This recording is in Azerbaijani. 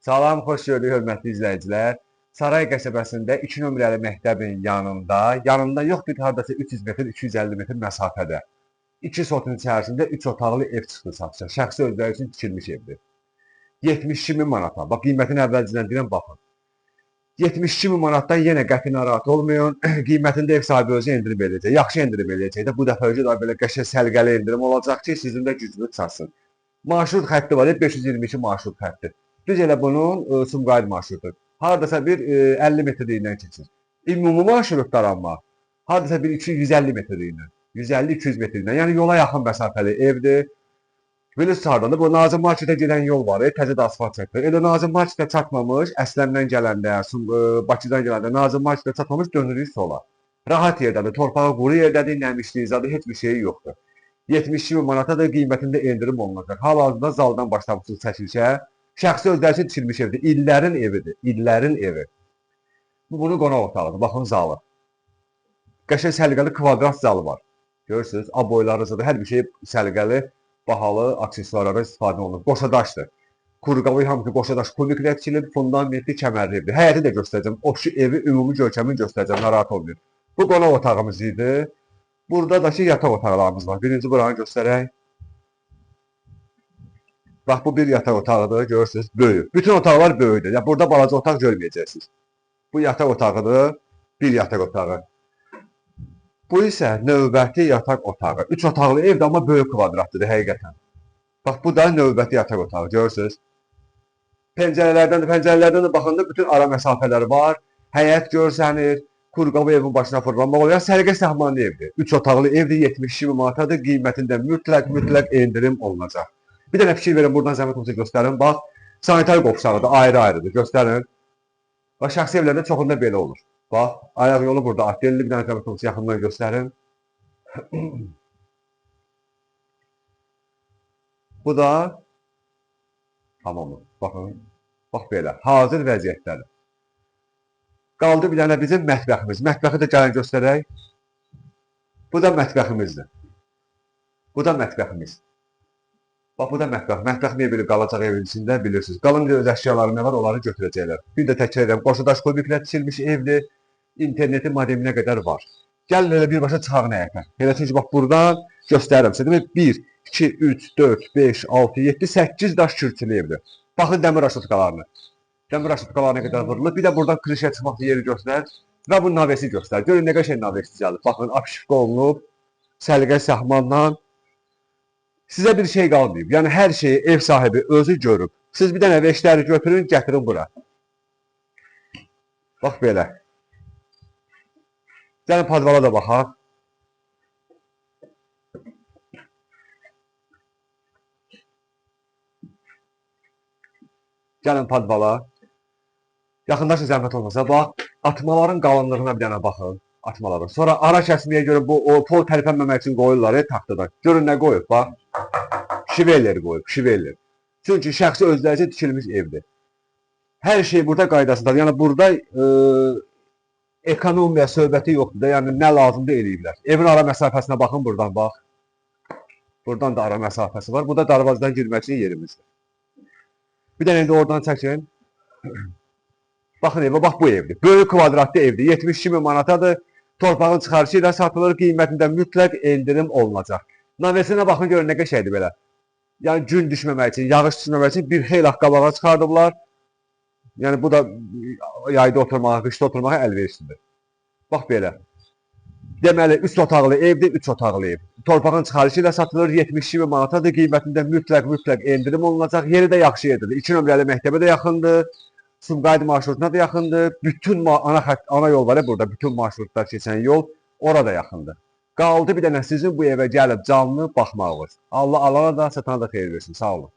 Salam, xoş gördük, hörmətli izləyicilər. Saray qəsəbəsində 2 nömrəli məktəbin yanında yox, bir hardasa 300 metr, 250 metr məsafədə 2 sotun içərisində 3 otaqlı ev çıxdı satışa. Şəxsi özləri üçün tikilmiş evdir. 72 min manata. Bax, qiymətini əvvəlcədən deyirəm, baxın. 72 min manatdan yenə qəti narahat olmayın. Qiymətində ev sahibi özü endirim eləyəcək. Yaxşı endirim eləyəcək də bu dəfə da belə qəşəng səliqəli endirim olacaq ki, sizin də gücünüz çatsın. Marşrut xətti var, 522 marşrut xətti. Düz elə bunun Sumqayıt marşrutu. Hardasa bir 50 metrliyindən keçir. Ümumi marşrutlar amma hardasa bir 250 metrliyindən, 150-200 metrliyindən. Yəni yola yaxın məsafəli evdir. Bilirsiniz hardadır? Bu Nazım Marketə gedən yol var, təzədə asfalt çəkdir. Elə Nazım Marketə çatmamış, Əsləmdən gələndə, Bakıdan gələndə Nazım Marketə çatmamış dönürük sola. Rahat yerdədir, torpağı quru yerdədir, nəmişliyi zadı, heç bir şeyi yoxdur. 72 min manata da qiymətində endirim olunacaq. Hal-hazırda zaldan başlamışsınız çəkilişə. Şəxsi özləri üçün tikilmiş evdir. İllərin evidir. İllərin evi. Bu bunun qonaq otağıdır. Baxın zalı. Qəşəng səliqəli kvadrat zalı var. Görürsünüz, aboylarıdır. Hər bir şey səliqəli, bahalı aksesuarlara istifadə olunur. Qoşadaşdır. Qurqalı hamısı qoşadaş kubiklə tikilir, fundamentli kəmərli evdir. Həyəti də göstərəcəm. O şu evi ümumi görkəmini göstərəcəm. Narahat olmayın. Bu qonaq otağımız idi. Burada da ki yataq otaqlarımız var. Birinci buranı göstərək. Bax, bu bir yataq otağıdır, görürsünüz, böyük. Bütün otaqlar böyükdür. Yəni, burada balaca otaq görməyəcəksiniz. Bu yataq otağıdır, bir yataq otağı. Bu isə növbəti yataq otağı. 3 otaqlı evdir, amma böyük kvadratlıdır, həqiqətən. Bax, bu da növbəti yataq otağı, görürsünüz. Pəncərələrdən də baxında bütün ara məsafələri var. Həyət görsənir, Qurqalı evin başına fırlanmaq olur. Yəni, səliqə səhmanlı evdir. 3 otaqlı evdir, 72 min manatadır. Qiymətində mütləq endirim olunacaq. Bir dənə fikir verin, buradan zəhmət olsa göstərin. Bax, sanitar qovşağıdır, ayrı-ayrıdır, göstərin. Bax, şəxsi evlərdə çoxunda belə olur. Bax, ayaq yolu burada atdelli, bir dənə zəhmət olsa yaxından göstərin. Bu da tamamdır, baxın. Bax belə, hazır vəziyyətdədir. Qaldı bir dənə bizim mətbəximiz. Mətbəxi də gəlin göstərək. Bu da mətbəximizdir. Bu da mətbəximiz. Bax, bu da mətbəx. Mətbəx niyə belə qalacaq evin içində bilirsiniz. Qalın öz əşyaları nə var, onları götürəcəklər. Bir də təkrar edirəm, qoşadaş kubiklə tikilmiş evdir. İnterneti modeminə qədər var. Gəlin elə birbaşa çıxaq həyətə. Elə çünki bax, buradan göstərirəm sizə. 1, 2, 3, 4, 5, 6, 7, 8 daş kürçülü evdir. Baxın dəmir aşıtqalarını. Dəmir aşıtqalarına qədər vurulur. Bir də buradan krişə çıxmaq yeri göstərir. Və bu navesi göstərir. Görün nə qəşəng navesi gəlir. Baxın, apşifqa olunub. Səliqə səhmandan. Sizə bir şey qalmayıb. Yəni, hər şeyi ev sahibi özü görüb. Siz bir dənə veşləri götürün, gətirin bura. Bax, belə. Gəlin, padvala da baxaq. Gəlin, padvala. Yaxındaşı zəhmət olmasa, bax, atmaların qalınlığına bir dənə baxın. Atmaların. Sonra ara kəsməyə görə bu pol tərpənməmək üçün qoyurlar taxtadan. Görün nə qoyub, bax. Şiveller qoyub, şiveller. Çünki şəxsi özləri üçün tikilmiş evdir. Hər şey burada qaydasındadır. Yəni, burada ekonomiya söhbəti yoxdur da, yəni nə lazımdır eləyiblər. Evin ara məsafəsinə baxın, buradan bax. Buradan da ara məsafəsi var. Bu da darvazadan girmək üçün yerimizdir. Bir dənə indi oradan çəkin. Baxın evə, bax bu evdir. Böyük kvadratlı evdir. 72 min manatadır. Torpağın çıxarışı ilə satılır. Qiymətində mütləq endirim olunacaq. Navesinə baxın, görün nə qəşəkdir belə. Yəni gün düşməmək üçün, yağış düşməmək üçün bir xeyli qabağa çıxardıblar. Yəni bu da yayda oturmağa, qışda oturmağa əlverişlidir. Bax belə. Deməli 3 otaqlı evdir, 3 otaqlı ev. Torpağın çıxarışı ilə satılır, 72 min manatadır. Qiymətində mütləq endirim olunacaq. Yeri də yaxşı yerdir. 2 nömrəli məktəbə də yaxındır. Sumqayıt marşrutuna da yaxındır. Bütün ana yol var ya burada, bütün marşrutlar keçən yol orada yaxındır. Qaldı bir dənə sizin bu evə gəlib canlı baxmağınız. Allah alana da, satana da xeyir versin. Sağ olun.